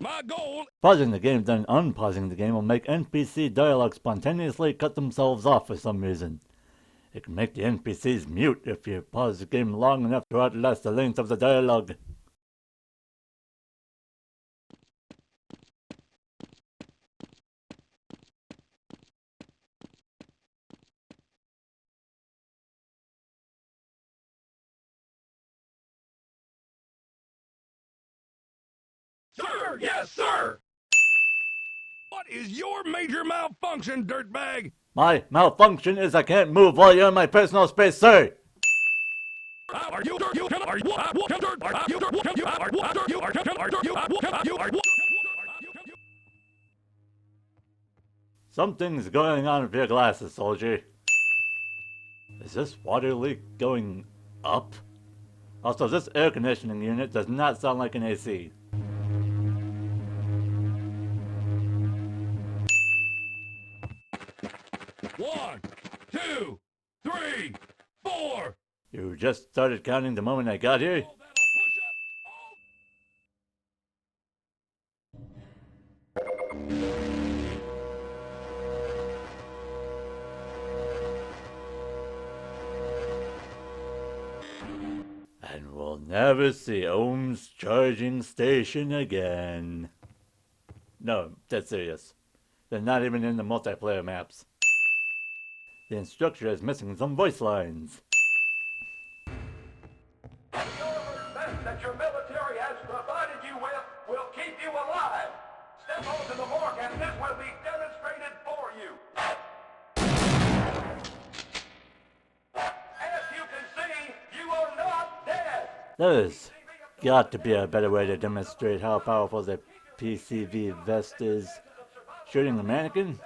My goal. Pausing the game, then unpausing the game will make NPC dialogue spontaneously cut themselves off for some reason. It can make the NPCs mute if you pause the game long enough to outlast the length of the dialogue. Sir, yes, sir! What is your major malfunction, dirtbag? My malfunction is I can't move while you're in my personal space, sir! Are you are you Something's going on with your glasses, soldier. Is this water leak going up? Also, this air conditioning unit does not sound like an AC. One, two, three, four. You just started counting the moment I got here? And we'll never see Ohm's charging station again. No, dead serious. They're not even in the multiplayer maps. The instructor is missing some voice lines. The best that your military has provided you with will keep you alive. Step onto the morgue and this will be demonstrated for you. As you can see, you are not dead. There's got to be a better way to demonstrate how powerful the PCV vest is. Shooting a mannequin?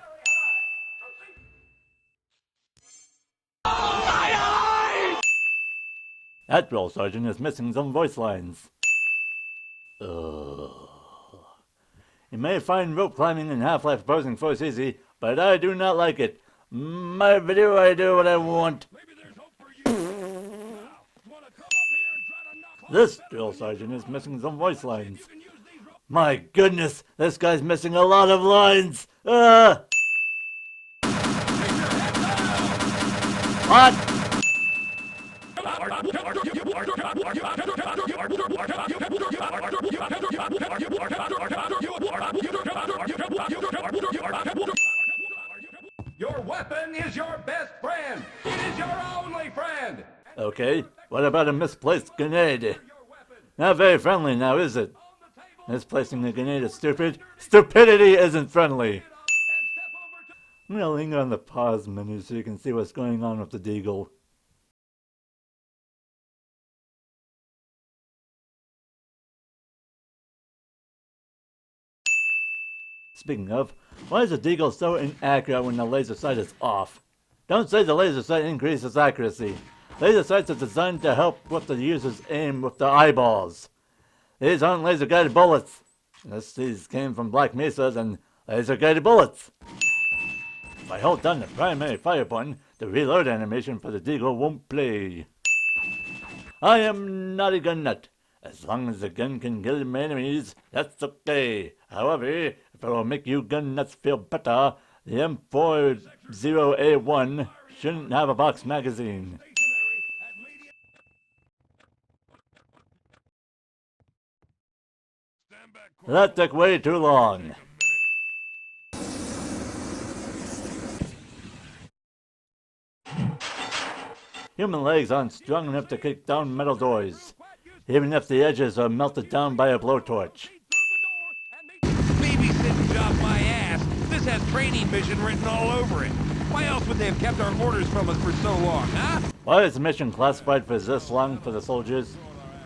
That drill sergeant is missing some voice lines. Ugh. You may find rope climbing in Half-Life Opposing Force easy, but I do not like it. My video, I do what I want. This drill sergeant is missing some voice lines. My goodness, this guy's missing a lot of lines. What? Your weapon is your best friend. It is your only friend. Okay, what about a misplaced grenade? Not very friendly now, is it? Misplacing a grenade is stupid. Stupidity isn't friendly. I'm gonna linger on the pause menu so you can see what's going on with the deagle. Speaking of, why is the deagle so inaccurate when the laser sight is off? Don't say the laser sight increases accuracy. Laser sights are designed to help with the user's aim with the eyeballs. These aren't laser-guided bullets. These came from Black Mesa and laser-guided bullets. If I hold down the primary fire button, the reload animation for the deagle won't play. I am not a gun nut. As long as the gun can kill my enemies, that's okay. However, if it will make you gun nuts feel better, the M40A1 shouldn't have a box magazine. That took way too long. Human legs aren't strong enough to kick down metal doors, even if the edges are melted down by a blowtorch. Babysitting job my ass. This has training mission written all over it. Why else would they have kept our orders from us for so long, huh? Why is the mission classified for this long for the soldiers?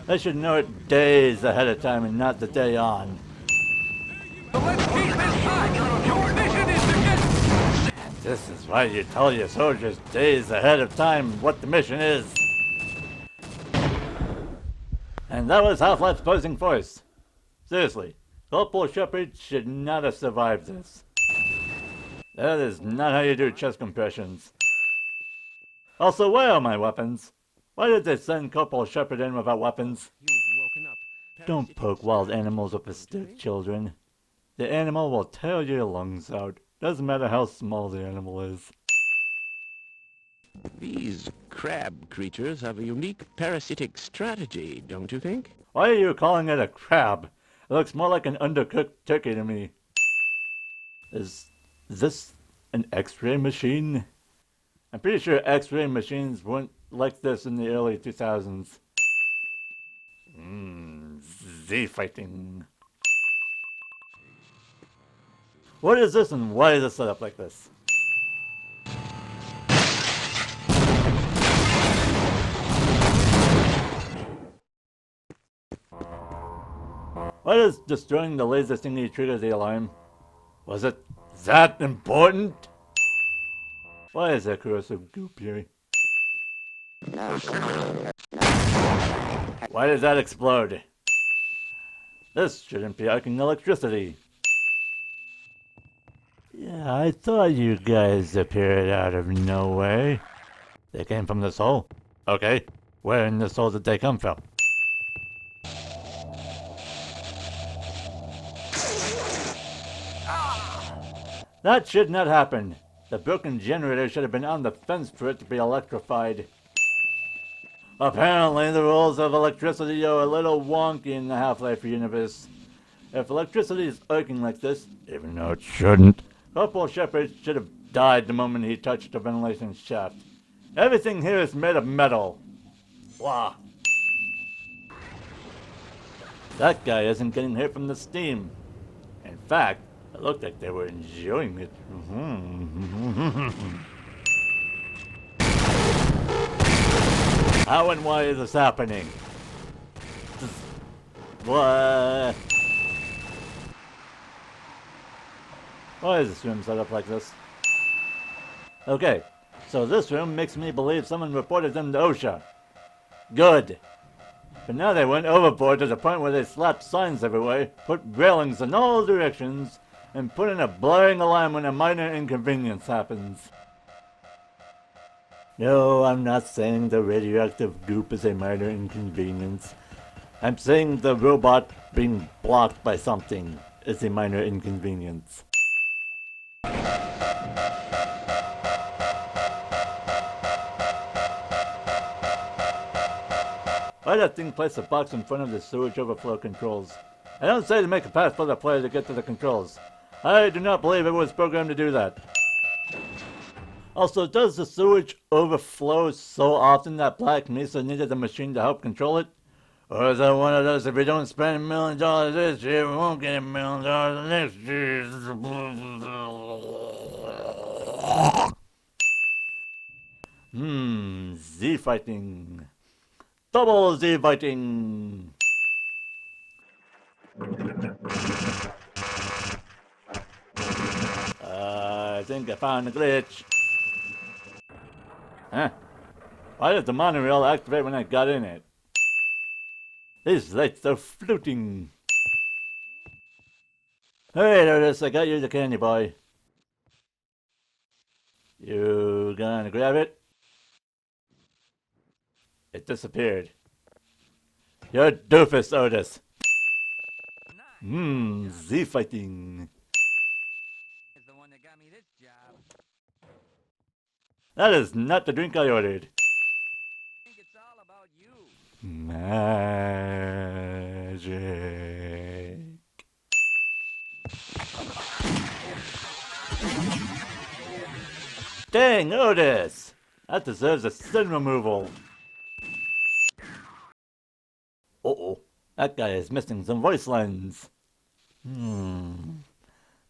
They should know it days ahead of time and not the day on. So let's keep this tight. Your mission is to get... This is why you tell your soldiers days ahead of time what the mission is. And that was Half-Life Opposing Force. Seriously, Corporal Shepard should not have survived this. That is not how you do chest compressions. Also, where are my weapons? Why did they send Corporal Shepard in without weapons? Don't poke wild animals with a stick, children. The animal will tear your lungs out. Doesn't matter how small the animal is. These crab creatures have a unique parasitic strategy, don't you think? Why are you calling it a crab? It looks more like an undercooked turkey to me. Is this an X-ray machine? I'm pretty sure X-ray machines weren't like this in the early 2000s. Z-fighting. What is this and why is it set up like this? Why does destroying the laser thingy trigger the alarm? Was it that important? Why is there corrosive goop here? Why did that explode? This shouldn't be arcing electricity. Yeah, I thought you guys appeared out of nowhere. They came from this hole. Okay, where in this hole did they come from? That should not happen. The broken generator should have been on the fence for it to be electrified. Apparently, the rules of electricity are a little wonky in the Half-Life universe. If electricity is arcing like this, even though it shouldn't, Corporal Shepard should have died the moment he touched the ventilation shaft. Everything here is made of metal. Blah. That guy isn't getting hit from the steam. In fact, it looked like they were enjoying it. How and why is this happening? What? Why is this room set up like this? Okay, so this room makes me believe someone reported them to OSHA. Good. But now they went overboard to the point where they slapped signs everywhere, put railings in all directions, and put in a blaring alarm when a minor inconvenience happens. No, I'm not saying the radioactive goop is a minor inconvenience. I'm saying the robot being blocked by something is a minor inconvenience. Why that thing place a box in front of the sewage overflow controls? I don't say to make a path for the player to get to the controls. I do not believe it was programmed to do that. Also, does the sewage overflow so often that Black Mesa needed a machine to help control it? Or is that one of those, if we don't spend $1 million this year, we won't get $1 million next year? Z-fighting. Double Z-fighting. I think I found a glitch. Huh? Why did the monorail activate when I got in it? These lights are floating. Hey, Otis, I got you the candy boy. You gonna grab it? It disappeared. You're doofus, Otis. Z-fighting. Is the one that got me this job. That is not the drink I ordered. I think it's all about you. Magic. Dang, Otis! That deserves a sin removal. Uh-oh. That guy is missing some voice lines.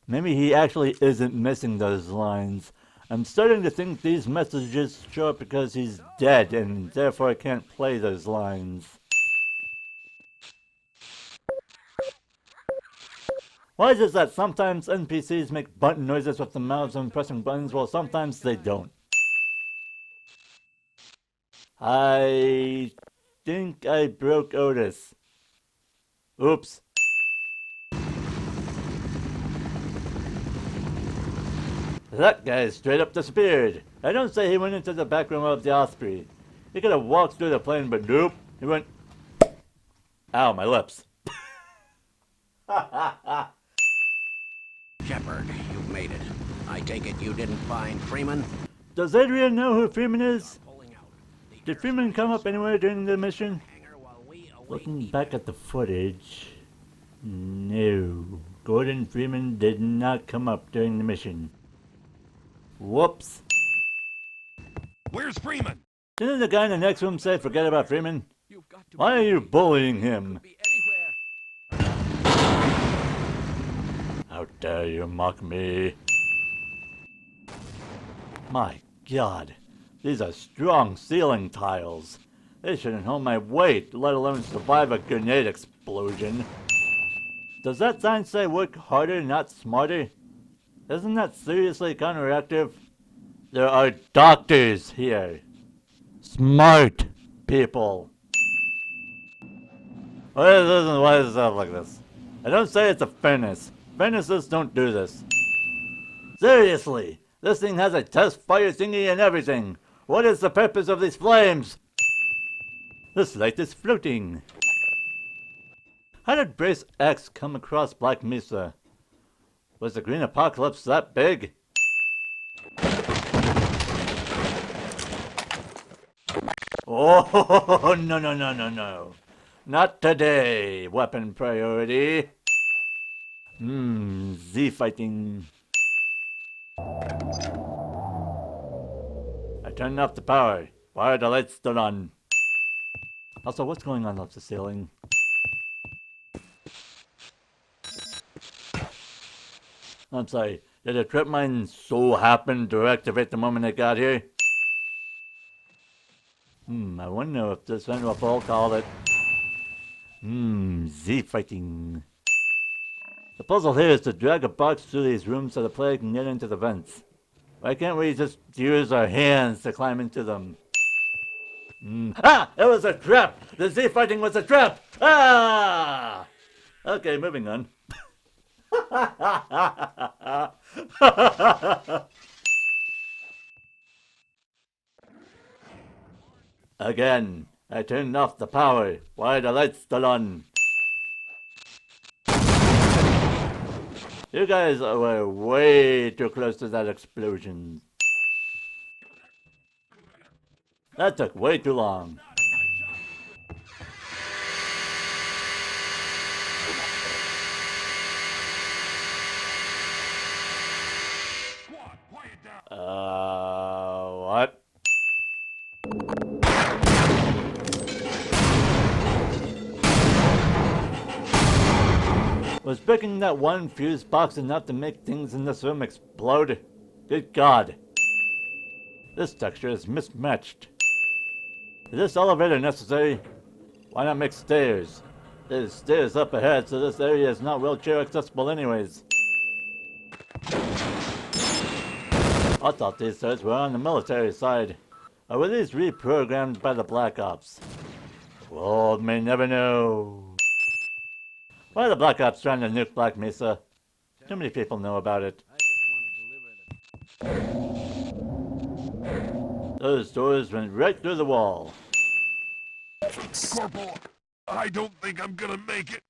Maybe he actually isn't missing those lines. I'm starting to think these messages show up because he's dead and therefore I can't play those lines. Why is it that sometimes NPCs make button noises with their mouths when pressing buttons while sometimes they don't? I think I broke Otis. Oops. That guy straight up disappeared. I don't say he went into the back room of the Osprey. He could have walked through the plane, but nope. He went... Ow, my lips. Blackbird, you've made it. I take it you didn't find Freeman? Does Adrian know who Freeman is? Pulling out. The Did Freeman come up anywhere during the mission? hangar while we await Looking back at the footage, no. Gordon Freeman did not come up during the mission. Whoops. Where's Freeman? Didn't the guy in the next room say forget about Freeman? You've got to Why are you bullying him? be anywhere. How dare you mock me? My God, these are strong ceiling tiles. They shouldn't hold my weight, let alone survive a grenade explosion. Does that sign say work harder, not smarter? Isn't that seriously counteractive? There are doctors here. Smart people. Why does it sound like this? I don't say it's a furnace. Furnaces don't do this. Seriously, this thing has a test fire thingy and everything. What is the purpose of these flames? This light is floating. How did Brace X come across Black Mesa? Was the Green Apocalypse that big? Oh, no. Not today, weapon priority. Z fighting. I turned off the power. Why are the lights still on? Also, what's going on up the ceiling? I'm sorry, did the trip mine so happen to activate the moment it got here? I wonder if this one will Paul called it. Z fighting. The puzzle here is to drag a box through these rooms so the player can get into the vents. Why can't we just use our hands to climb into them? Ah! It was a trap! The Z fighting was a trap! Ah! Okay, moving on. Again, I turned off the power. Why are the lights still on? You guys were way too close to that explosion. That took way too long. Squad, quiet down. What? Was breaking that one fuse box enough to make things in this room explode? Good God. This texture is mismatched. Is this elevator necessary? Why not make stairs? There's stairs up ahead, so this area is not wheelchair accessible anyways. I thought these stairs were on the military side. Or were these reprogrammed by the Black Ops? The world may never know. Why are the Black Ops trying to nuke Black Mesa? Too many people know about it. Those doors went right through the wall. Corporal, I don't think I'm gonna make it.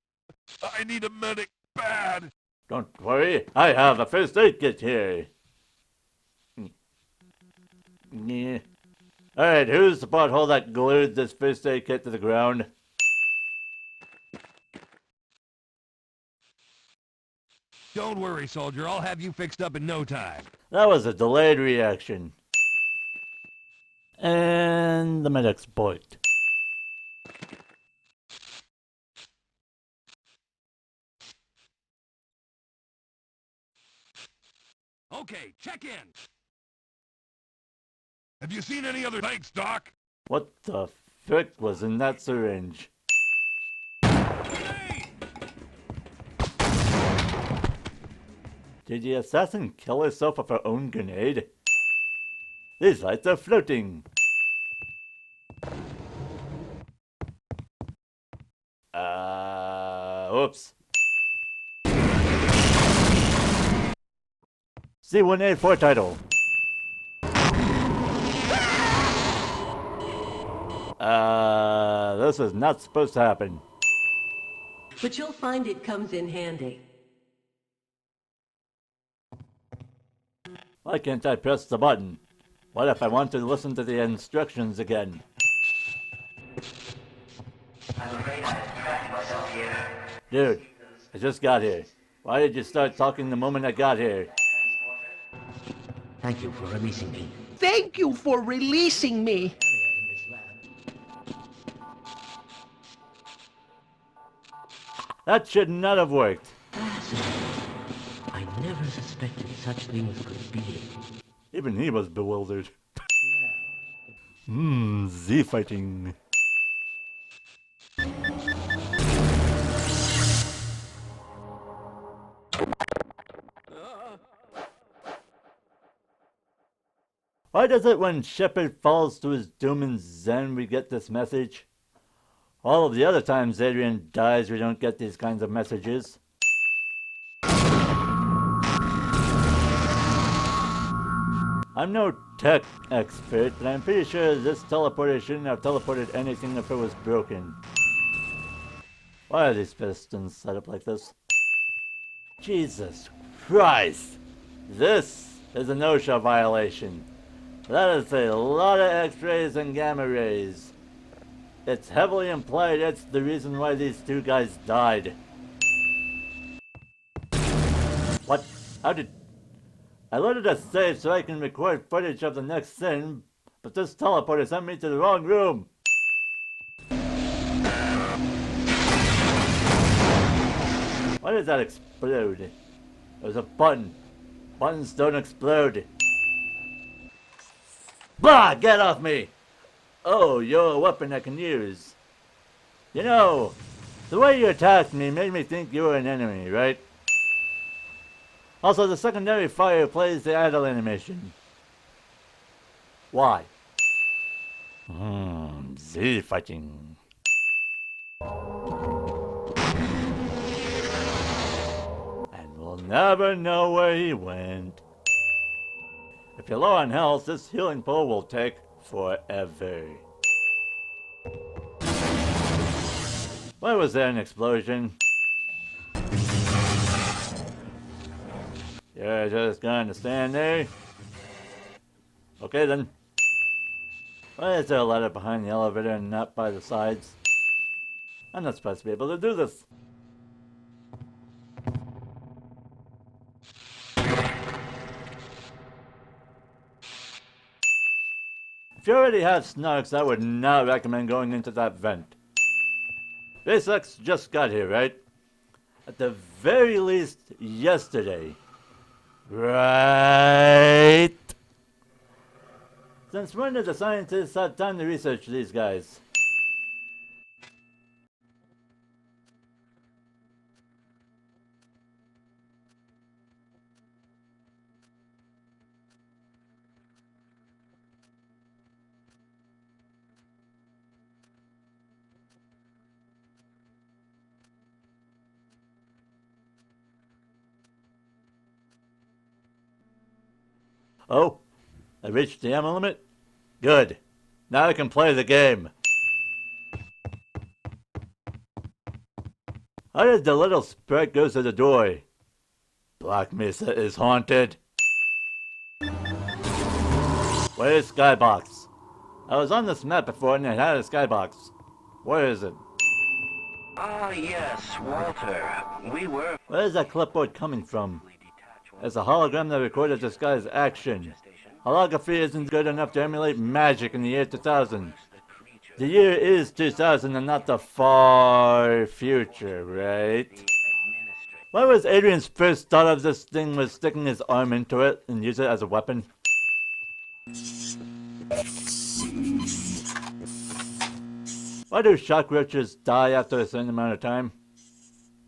I need a medic bad. Don't worry, I have a first aid kit here. Yeah. Alright, who's the butthole that glued this first aid kit to the ground? Don't worry, soldier. I'll have you fixed up in no time. That was a delayed reaction. And the medic's booked. Okay, check in. Have you seen any other... Thanks, Doc. What the frick was in that syringe? Hey! Did the assassin kill herself with her own grenade? These lights are floating. Oops. C184 title. This is not supposed to happen. But you'll find it comes in handy. Why can't I press the button? What if I want to listen to the instructions again? I'm afraid I have trapped myself here. Dude, I just got here. Why did you start talking the moment I got here? Thank you for releasing me. Thank you for releasing me. That should not have worked. I never suspected such things could be. Even he was bewildered. Z fighting. Why does it when Shepard falls to his doom in Zen we get this message? All of the other times Adrian dies we don't get these kinds of messages. I'm no tech expert, but I'm pretty sure this teleporter shouldn't have teleported anything if it was broken. Why are these pistons set up like this? Jesus Christ! This is an OSHA violation. That is a lot of X-rays and gamma rays. It's heavily implied it's the reason why these two guys died. What? How did... I loaded a save so I can record footage of the next scene, but this teleporter sent me to the wrong room. Why did that explode? It was a button. Buttons don't explode. Bah! Get off me! Oh, you're a weapon I can use. You know, the way you attacked me made me think you were an enemy, right? Also, the secondary fire plays the idle animation. Why? Z fighting. And we'll never know where he went. If you're low on health, this healing pool will take forever. Why was there an explosion? You're just going to stand there? Okay then. Why is there a ladder behind the elevator and not by the sides? I'm not supposed to be able to do this. If you already have snarks, I would not recommend going into that vent. SpaceX just got here, right? At the very least, yesterday. Right? Since when did the scientists have time to research these guys? Oh, I reached the ammo limit? Good. Now I can play the game. How did the little sprite go to the door? Black Mesa is haunted. Where's Skybox? I was on this map before and it had a Skybox. Where is it? Ah, yes, Walter. We were... Where is that clipboard coming from? It's a hologram that recorded this guy's action. Holography isn't good enough to emulate magic in the year 2000. The year is 2000 and not the far future, right? Why was Adrian's first thought of this thing was sticking his arm into it and use it as a weapon? Why do shock roaches die after a certain amount of time?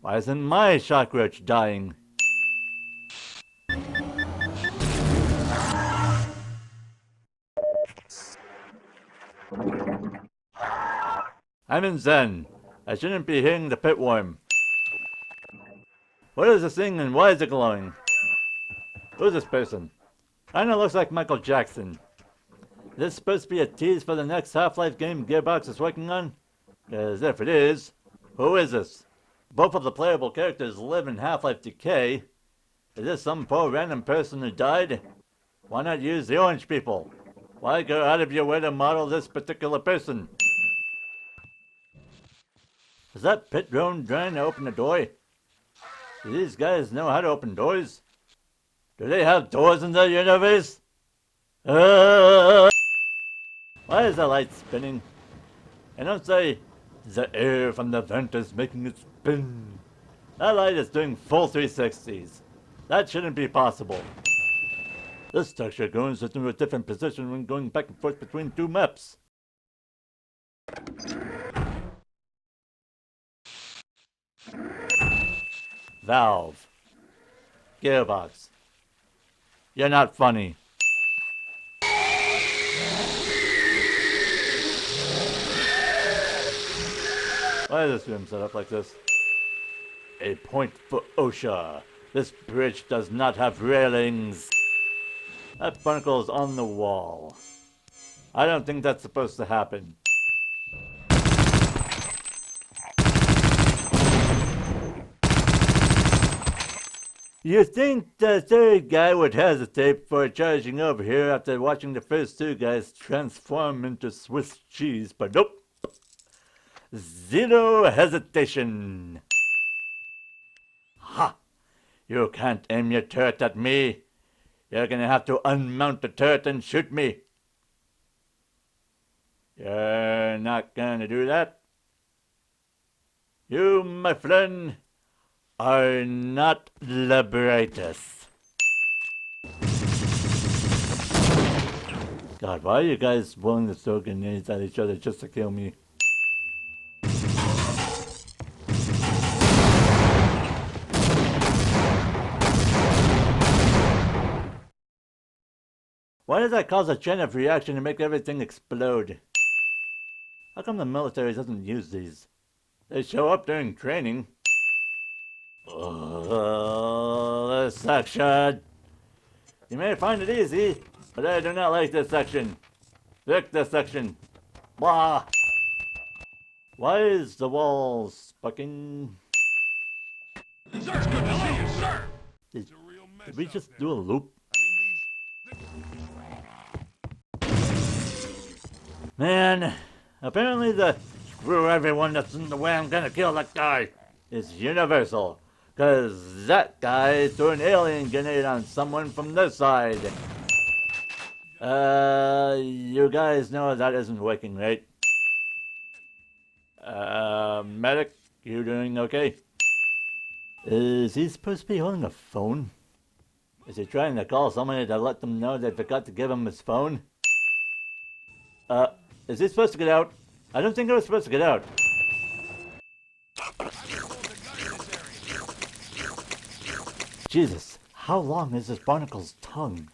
Why isn't my shock roach dying? I'm in Zen. I shouldn't be hitting the pit worm. What is this thing and why is it glowing? Who's this person? Kinda looks like Michael Jackson. Is this supposed to be a tease for the next Half-Life game Gearbox is working on? Because if it is, who is this? Both of the playable characters live in Half-Life Decay. Is this some poor random person who died? Why not use the orange people? Why go out of your way to model this particular person? Is that pit drone trying to open a door? Do these guys know how to open doors? Do they have doors in the universe? Why is the light spinning? And don't say, the air from the vent is making it spin. That light is doing full 360s. That shouldn't be possible. This structure goes into a different position when going back and forth between two maps. Valve. Gearbox. You're not funny. Why is this room set up like this? A point for OSHA. This bridge does not have railings. That barnacle is on the wall. I don't think that's supposed to happen. You think the third guy would hesitate for charging over here after watching the first two guys transform into Swiss cheese, but nope. Zero hesitation. Ha! You can't aim your turret at me. You're gonna have to unmount the turret and shoot me. You're not gonna do that. You, my friend, are not liberators. God, why are you guys willing to throw grenades at each other just to kill me? Why does that cause a chain of reaction to make everything explode? How come the military doesn't use these? They show up during training. This section. You may find it easy, but I do not like this section. Pick this section. Blah. Why is the wall spucking? Sir, it's good to see you, sir. Did we just do a loop? Man, apparently the screw everyone that's in the way, I'm gonna kill that guy is universal. Cause that guy threw an alien grenade on someone from this side. You guys know that isn't working, right? Medic, you doing okay? Is he supposed to be holding a phone? Is he trying to call somebody to let them know they forgot to give him his phone? Is he supposed to get out? I don't think I was supposed to get out. Jesus, how long is this barnacle's tongue?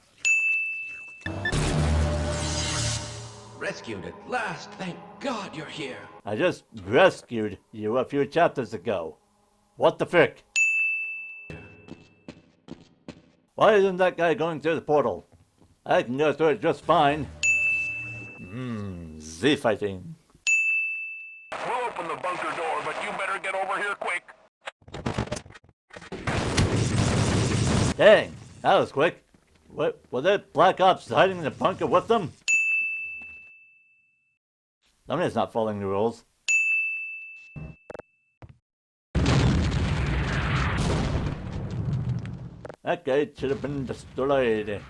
Rescued at last. Thank God you're here. I just rescued you a few chapters ago. What the frick? Why isn't that guy going through the portal? I can go through it just fine. Z fighting. We'll open the bunker door, but you better get over here quick. Dang, that was quick. What, were there Black Ops hiding in the bunker with them? Somebody's not following the rules. That guy should have been destroyed.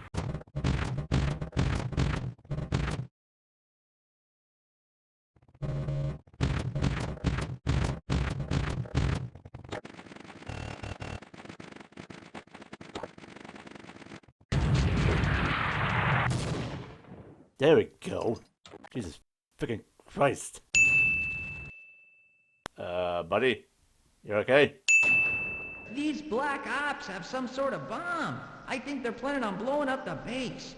There we go. Jesus freaking Christ. Buddy? You okay? These Black Ops have some sort of bomb. I think they're planning on blowing up the base.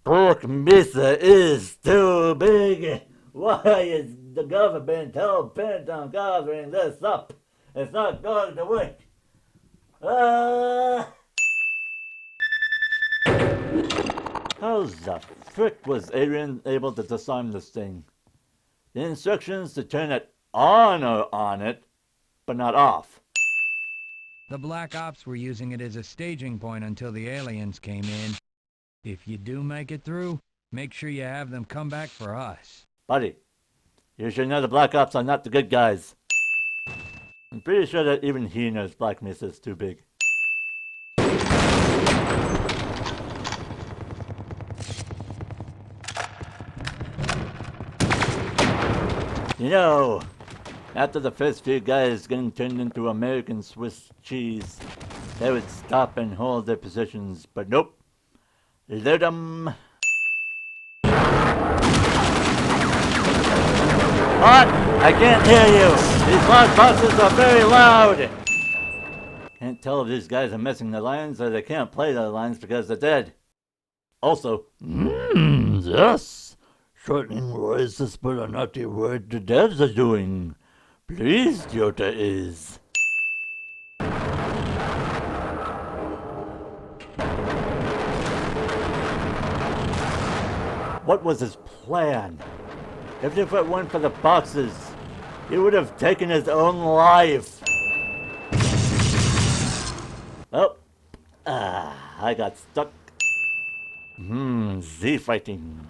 Pork Mesa is too big. Why is the government hell bent on covering this up? It's not going to work. How the frick was Adrian able to disarm this thing? The instructions to turn it on are on it, but not off. The Black Ops were using it as a staging point until the aliens came in. If you do make it through, make sure you have them come back for us. Buddy, you should know the Black Ops are not the good guys. I'm pretty sure that even he knows Black Mesa is too big. You know, after the first few guys getting turned into American Swiss cheese, they would stop and hold their positions, but nope. Load 'em. What? I can't hear you! These loud boxes are very loud! Can't tell if these guys are missing the lines or they can't play the lines because they're dead. Also, yes! Shortening voices but a naughty word the devs are doing. Please, Jota is. What was his plan? If it weren't for the boxes, he would have taken his own life. Oh, I got stuck. Z fighting.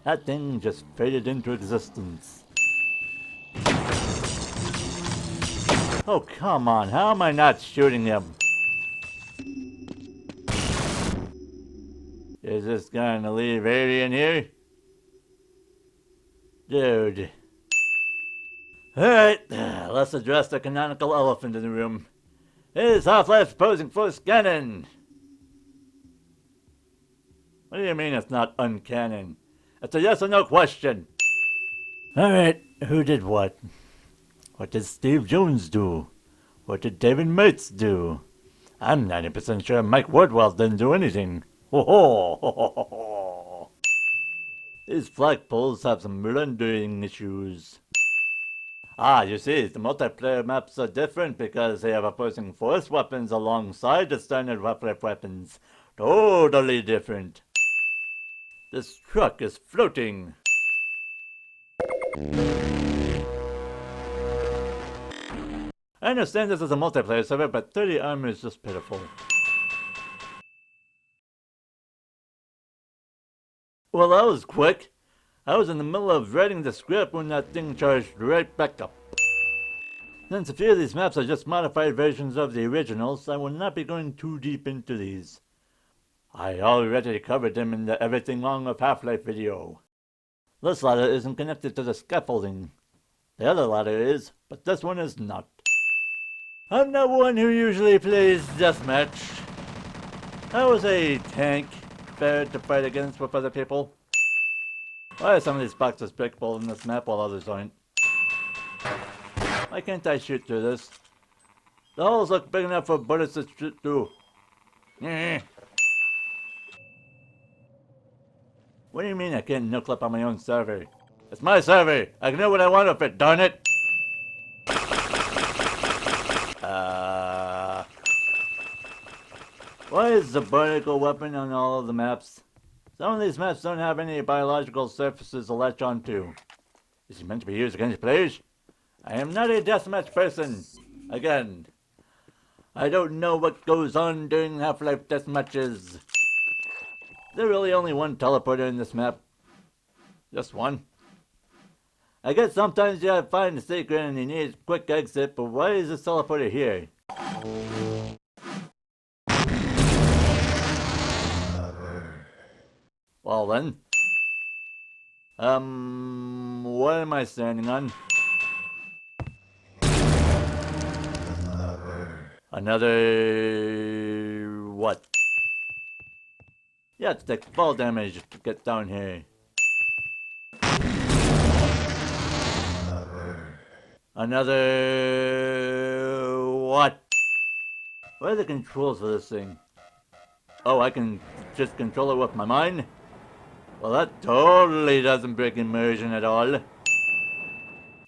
That thing just faded into existence. Oh, come on, how am I not shooting him? Is this gonna leave alien here? Dude. Alright, let's address the canonical elephant in the room. Is Half-Life posing for canon? What do you mean it's not uncanon? It's a yes or no question. Alright, who did what? What did Steve Jones do? What did David Mates do? I'm 90% sure Mike Wardwell didn't do anything. Ho ho ho ho ho ho. These flagpoles have some rendering issues. You see, the multiplayer maps are different because they have opposing force weapons alongside the standard Half-Life weapons. Totally different. This truck is floating. I understand this is a multiplayer server, but 30 armor is just pitiful. Well, that was quick. I was in the middle of writing the script when that thing charged right back up. Since a few of these maps are just modified versions of the originals, I will not be going too deep into these. I already covered them in the Everything Wrong with Half-Life video. This ladder isn't connected to the scaffolding. The other ladder is, but this one is not. I'm not one who usually plays deathmatch. I was a tank, fair to fight against with other people. Why are some of these boxes breakable in this map while others aren't? Why can't I shoot through this? The holes look big enough for bullets to shoot through. What do you mean I can't no-clip on my own server? It's my server! I can do what I want with it, darn it! Why is the barnacle weapon on all of the maps? Some of these maps don't have any biological surfaces to latch onto. Is it meant to be used against players? I am not a deathmatch person. Again, I don't know what goes on during Half-Life deathmatches. There's really only one teleporter in this map. Just one. I guess sometimes you gotta find a secret and you need a quick exit, but why is this teleporter here? Well then. What am I standing on? Another... what? You have to take fall damage to get down here. Another... what? What are the controls for this thing? Oh, I can just control it with my mind? Well, that totally doesn't break immersion at all.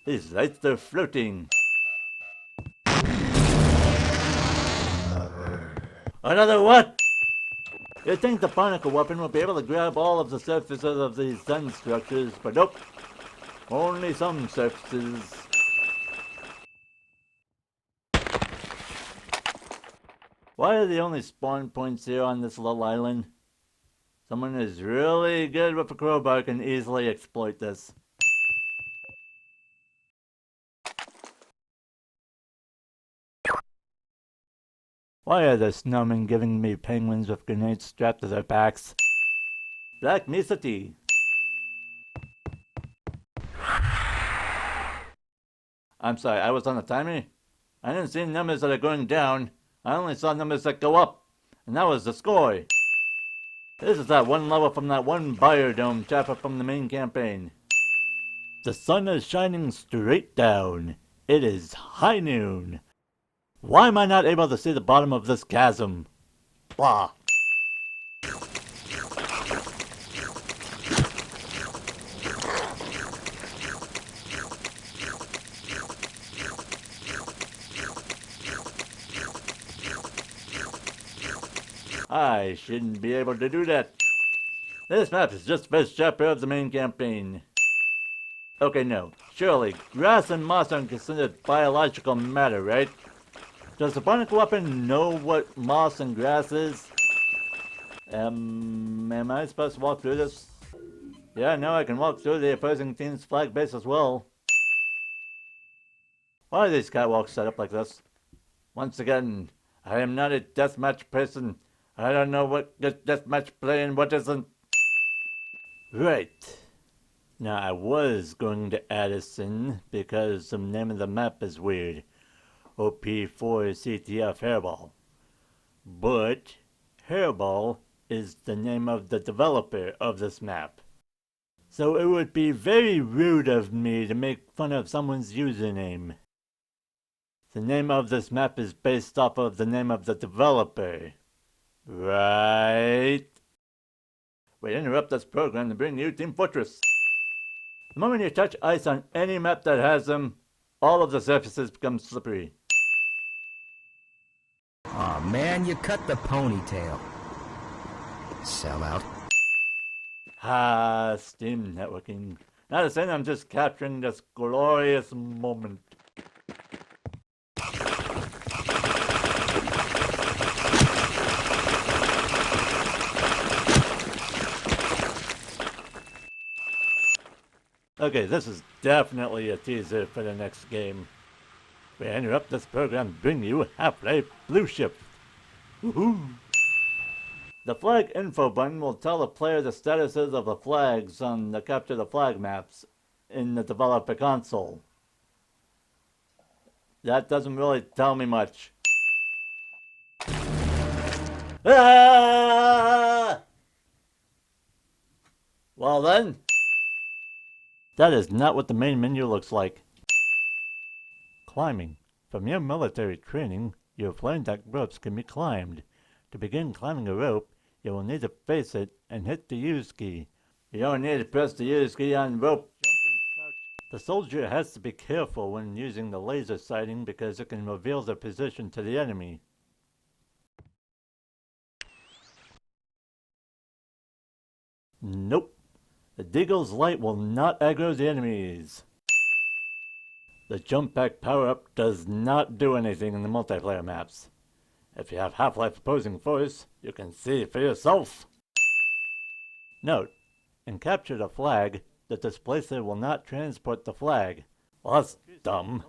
These lights are floating. Another what? You'd think the barnacle weapon would be able to grab all of the surfaces of these sun structures, but nope. Only some surfaces. Why are the only spawn points here on this little island? Someone who's really good with a crowbar can easily exploit this. Why are the snowmen giving me penguins with grenades strapped to their backs? Black Mesa tea. I'm sorry, I was on a timer? I didn't see numbers that are going down. I only saw numbers that go up. And that was the score. This is that one level from that one biodome chapter from the main campaign. The sun is shining straight down. It is high noon. Why am I not able to see the bottom of this chasm? Blah. I shouldn't be able to do that. This map is just the first chapter of the main campaign. Okay, no. Surely, grass and moss are considered biological matter, right? Does the barnacle weapon know what moss and grass is? Am I supposed to walk through this? Yeah, no, I can walk through the opposing team's flag base as well. Why are these catwalks set up like this? Once again, I am not a deathmatch person. I don't know what this deathmatch play and what isn't. Right. Now, I was going to Addison because the name of the map is weird. OP4CTF Hairball. But Hairball is the name of the developer of this map. So it would be very rude of me to make fun of someone's username. The name of this map is based off of the name of the developer. Right? We interrupt this program to bring you Team Fortress. The moment you touch ice on any map that has them, all of the surfaces become slippery. Aw, man, you cut the ponytail. Sell out. Ah, Steam networking. Not to say I'm just capturing this glorious moment. Okay, this is definitely a teaser for the next game. We interrupt this program to bring you Half-Life Blue Shift. Woohoo! The flag info button will tell the player the statuses of the flags on the Capture the Flag maps in the developer console. That doesn't really tell me much. Ah! Well then, that is not what the main menu looks like. Climbing. From your military training, you have learned that ropes can be climbed. To begin climbing a rope, you will need to face it and hit the use key. You don't need to press the use key on rope. The soldier has to be careful when using the laser sighting because it can reveal their position to the enemy. Nope. The Deagle's light will not aggro the enemies. The jump pack power-up does not do anything in the multiplayer maps. If you have Half-Life opposing force, you can see for yourself. Note, in Capture the Flag, the displacer will not transport the flag. Well, that's dumb.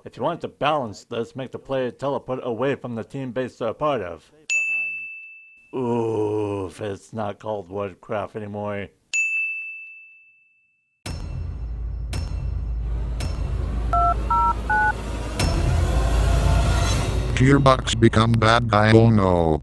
If you want to balance this, make the player teleport away from the team base they're a part of. Oof, it's not called Warcraft anymore. Gearbox become bad guy, oh no.